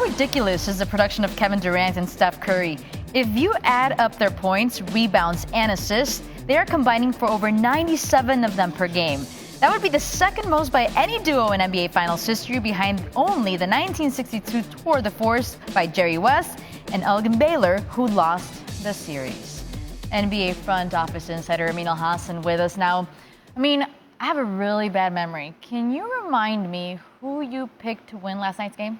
how ridiculous is the production of Kevin Durant and Steph Curry? If you add up their points, rebounds, and assists, they are combining for over 97 of them per game. That would be the second most by any duo in NBA Finals history, behind only the 1962 Tour de Force by Jerry West and Elgin Baylor, who lost the series. NBA front office insider Amin Elhassan with us now. I have a really bad memory. Can you remind me who you picked to win last night's game?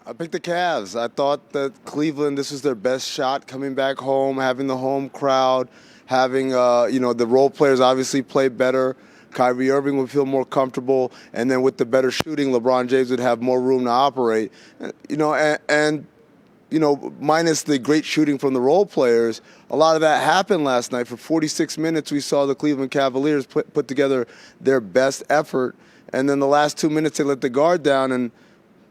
I picked the Cavs. I thought that Cleveland, this was their best shot coming back home, having the home crowd, having, the role players obviously play better. Kyrie Irving would feel more comfortable. And then with the better shooting, LeBron James would have more room to operate. Minus the great shooting from the role players, a lot of that happened last night. For 46 minutes, we saw the Cleveland Cavaliers put together their best effort. And then the last 2 minutes, they let the guard down, and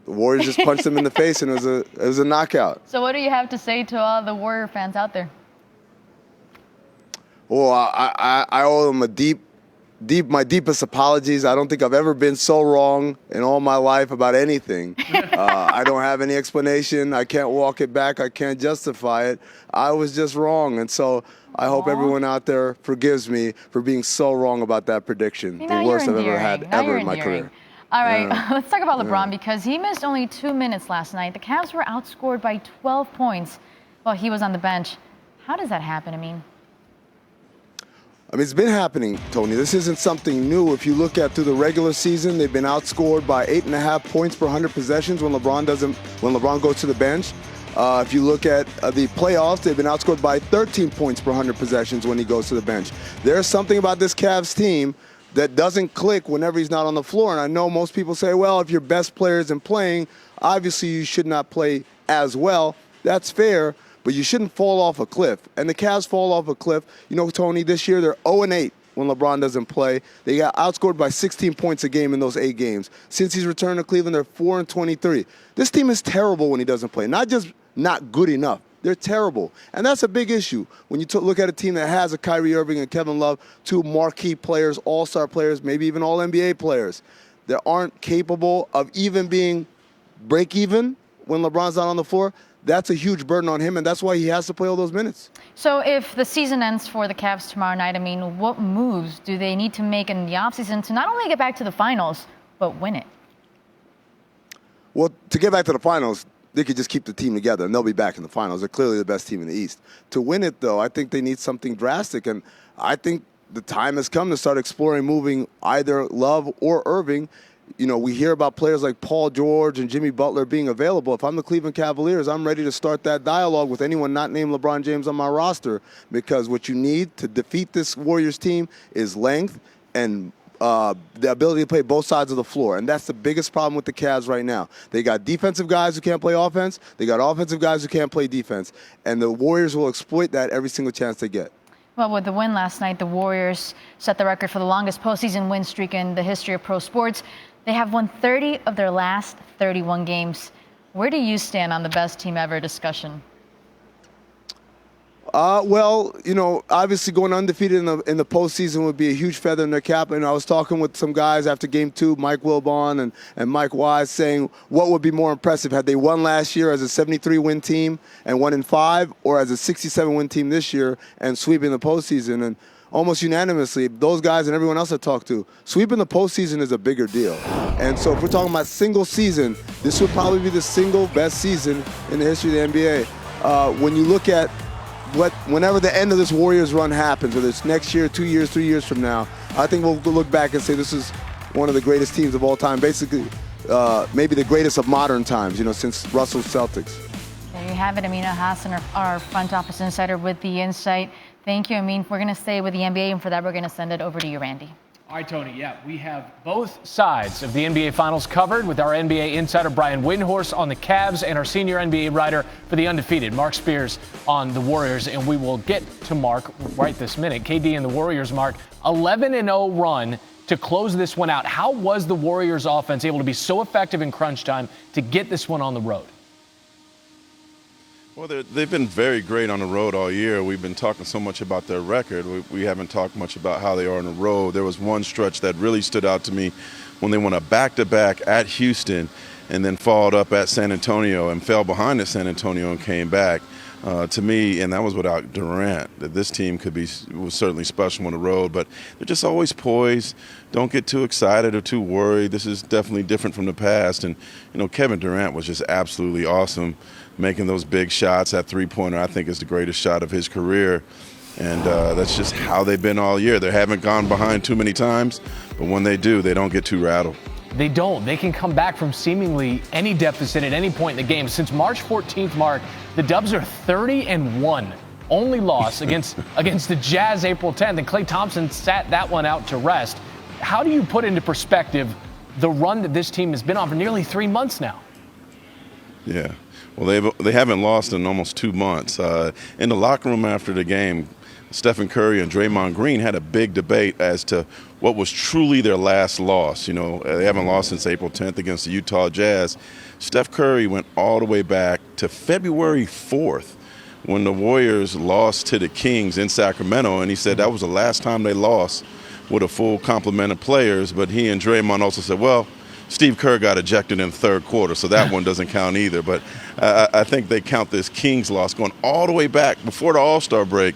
the Warriors just punched them in the face, and it was a knockout. So what do you have to say to all the Warrior fans out there? Well, I owe them my deepest apologies. I don't think I've ever been so wrong in all my life about anything. I don't have any explanation. I can't walk it back. I can't justify it. I was just wrong. And so I hope everyone out there forgives me for being so wrong about that prediction. The worst I've ever had ever in my career. All right, let's talk about LeBron because he missed only 2 minutes last night. The Cavs were outscored by 12 points while he was on the bench. How does that happen, it's been happening, Tony. This isn't something new. If you look at through the regular season, they've been outscored by 8.5 points per 100 possessions when LeBron goes to the bench. If you look at the playoffs, they've been outscored by 13 points per 100 possessions when he goes to the bench. There's something about this Cavs team that doesn't click whenever he's not on the floor. And I know most people say, well, if your best player isn't playing, obviously you should not play as well. That's fair. But you shouldn't fall off a cliff. And the Cavs fall off a cliff. Tony, this year they're 0-8 when LeBron doesn't play. They got outscored by 16 points a game in those 8 games. Since he's returned to Cleveland, they're 4-23. This team is terrible when he doesn't play. Not just not good enough. They're terrible. And that's a big issue. When you look at a team that has a Kyrie Irving and Kevin Love, 2 marquee players, all-star players, maybe even all-NBA players, that aren't capable of even being break-even when LeBron's not on the floor. That's a huge burden on him, and that's why he has to play all those minutes. So if the season ends for the Cavs tomorrow night, what moves do they need to make in the offseason to not only get back to the finals, but win it? Well, to get back to the finals, they could just keep the team together, and they'll be back in the finals. They're clearly the best team in the East. To win it, though, I think they need something drastic, and I think the time has come to start exploring moving either Love or Irving. We hear about players like Paul George and Jimmy Butler being available. If I'm the Cleveland Cavaliers, I'm ready to start that dialogue with anyone not named LeBron James on my roster, because what you need to defeat this Warriors team is length and the ability to play both sides of the floor. And that's the biggest problem with the Cavs right now. They got defensive guys who can't play offense. They got offensive guys who can't play defense. And the Warriors will exploit that every single chance they get. Well, with the win last night, the Warriors set the record for the longest postseason win streak in the history of pro sports. They have won 30 of their last 31 games. Where do you stand on the best team ever discussion? Obviously going undefeated in the postseason would be a huge feather in their cap. And I was talking with some guys after Game 2, Mike Wilbon and Mike Wise, saying what would be more impressive had they won last year as a 73-win team and won in 5, or as a 67-win team this year and sweeping the postseason. And almost unanimously, those guys and everyone else I talked to, sweeping the postseason is a bigger deal. And so if we're talking about single season, this would probably be the single best season in the history of the NBA. When you look at whenever the end of this Warriors run happens, whether it's next year, 2 years, 3 years from now, I think we'll look back and say this is one of the greatest teams of all time, basically maybe the greatest of modern times, since Russell's Celtics. There you have it. Amin Elhassan, our front office insider with the insight. Thank you, Amin. We're going to stay with the NBA, and for that, we're going to send it over to you, Randy. All right, Tony. Yeah, we have both sides of the NBA Finals covered with our NBA insider Brian Windhorst on the Cavs and our senior NBA writer for the undefeated Mark Spears on the Warriors. And we will get to Mark right this minute. KD and the Warriors, Mark, 11-0 run to close this one out. How was the Warriors offense able to be so effective in crunch time to get this one on the road? Well, they've been very great on the road all year. We've been talking so much about their record. We haven't talked much about how they are on the road. There was one stretch that really stood out to me when they won a back-to-back at Houston and then followed up at San Antonio and fell behind at San Antonio and came back. To me, and that was without Durant, that this team was certainly special on the road, but they're just always poised. Don't get too excited or too worried. This is definitely different from the past. And, Kevin Durant was just absolutely awesome, making those big shots. That three-pointer, I think, is the greatest shot of his career. And that's just how they've been all year. They haven't gone behind too many times, but when they do, they don't get too rattled. They don't. They can come back from seemingly any deficit at any point in the game. Since March 14th mark, the Dubs are 30-1. Only loss against the Jazz April 10th, and Klay Thompson sat that one out to rest. How do you put into perspective the run that this team has been on for nearly 3 months now? Yeah. Well, they haven't lost in almost 2 months. In the locker room after the game, Stephen Curry and Draymond Green had a big debate as to what was truly their last loss. They haven't lost since April 10th against the Utah Jazz. Steph Curry went all the way back to February 4th when the Warriors lost to the Kings in Sacramento, and he said that was the last time they lost with a full complement of players. But he and Draymond also said, well, Steve Kerr got ejected in the third quarter, so that one doesn't count either. But I think they count this Kings loss going all the way back before the All-Star break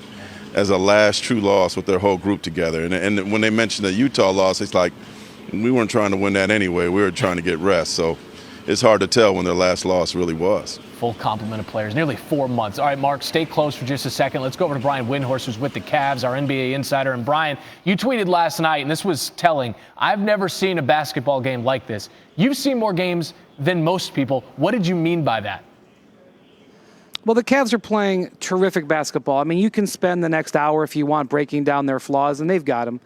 as a last true loss with their whole group together. And when they mentioned the Utah loss, it's like we weren't trying to win that anyway. We were trying to get rest. So it's hard to tell when their last loss really was. Full complement of players, nearly 4 months. All right, Mark, stay close for just a second. Let's go over to Brian Windhorst, who's with the Cavs, our NBA insider. And Brian, you tweeted last night, and this was telling, I've never seen a basketball game like this. You've seen more games than most people. What did you mean by that? Well, the Cavs are playing terrific basketball. I mean, you can spend the next hour if you want breaking down their flaws, and they've got them.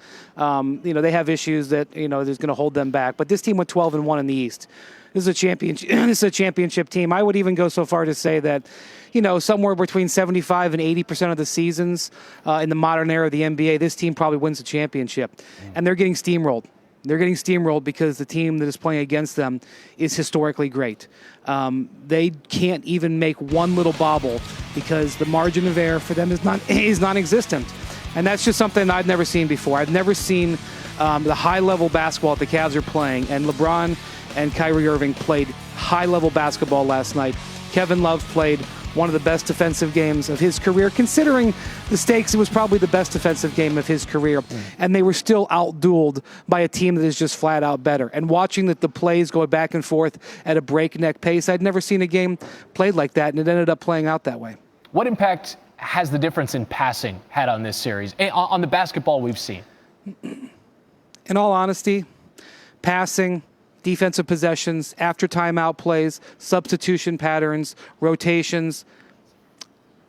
They have issues that, there's going to hold them back. But this team went 12-1 in the East. This is a championship. This is a championship team. I would even go so far to say that, somewhere between 75 and 80% of the seasons in the modern era of the NBA, this team probably wins the championship. And they're getting steamrolled. They're getting steamrolled because the team that is playing against them is historically great. They can't even make one little bobble because the margin of error for them is non-existent. And that's just something I've never seen before. I've never seen the high-level basketball that the Cavs are playing. And LeBron and Kyrie Irving played high-level basketball last night. Kevin Love played one of the best defensive games of his career. Considering the stakes, it was probably the best defensive game of his career. And they were still outdueled by a team that is just flat out better. And watching the plays go back and forth at a breakneck pace, I'd never seen a game played like that, and it ended up playing out that way. What impact has the difference in passing had on this series, on the basketball we've seen? In all honesty, passing, defensive possessions, after timeout plays, substitution patterns, rotations.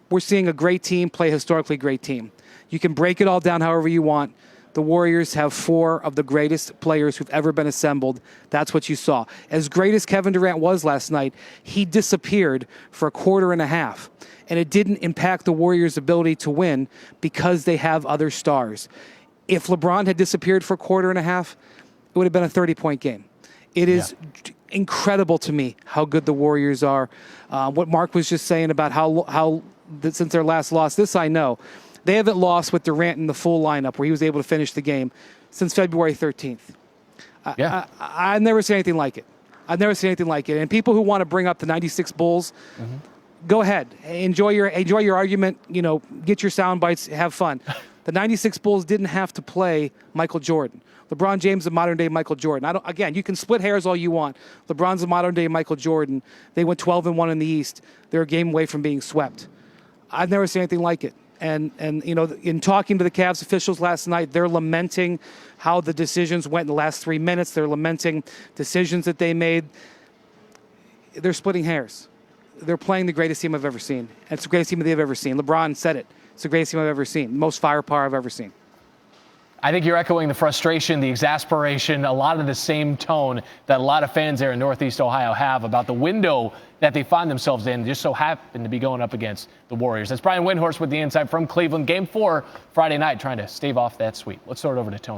We're seeing a great team play a historically great team. You can break it all down however you want. The Warriors have 4 of the greatest players who've ever been assembled. That's what you saw. As great as Kevin Durant was last night, he disappeared for a quarter and a half. And it didn't impact the Warriors' ability to win because they have other stars. If LeBron had disappeared for a quarter and a half, it would have been a 30-point game. It is incredible to me how good the Warriors are. What Mark was just saying about how since their last loss, this I know. They haven't lost with Durant in the full lineup where he was able to finish the game since February 13th. I've never seen anything like it. I've never seen anything like it. And people who want to bring up the 96 Bulls, go ahead. Enjoy your argument. Get your sound bites. Have fun. The 96 Bulls didn't have to play Michael Jordan. LeBron James is a modern-day Michael Jordan. Again, you can split hairs all you want. LeBron's a modern-day Michael Jordan. They went 12-1 in the East. They're a game away from being swept. I've never seen anything like it. And in talking to the Cavs officials last night, they're lamenting how the decisions went in the last 3 minutes. They're lamenting decisions that they made. They're splitting hairs. They're playing the greatest team I've ever seen. And it's the greatest team they've ever seen. LeBron said it. It's the greatest team I've ever seen. Most firepower I've ever seen. I think you're echoing the frustration, the exasperation, a lot of the same tone that a lot of fans there in Northeast Ohio have about the window that they find themselves in, just so happen to be going up against the Warriors. That's Brian Windhorst with the insight from Cleveland. Game 4 Friday night, trying to stave off that sweep. Let's throw it over to Tony.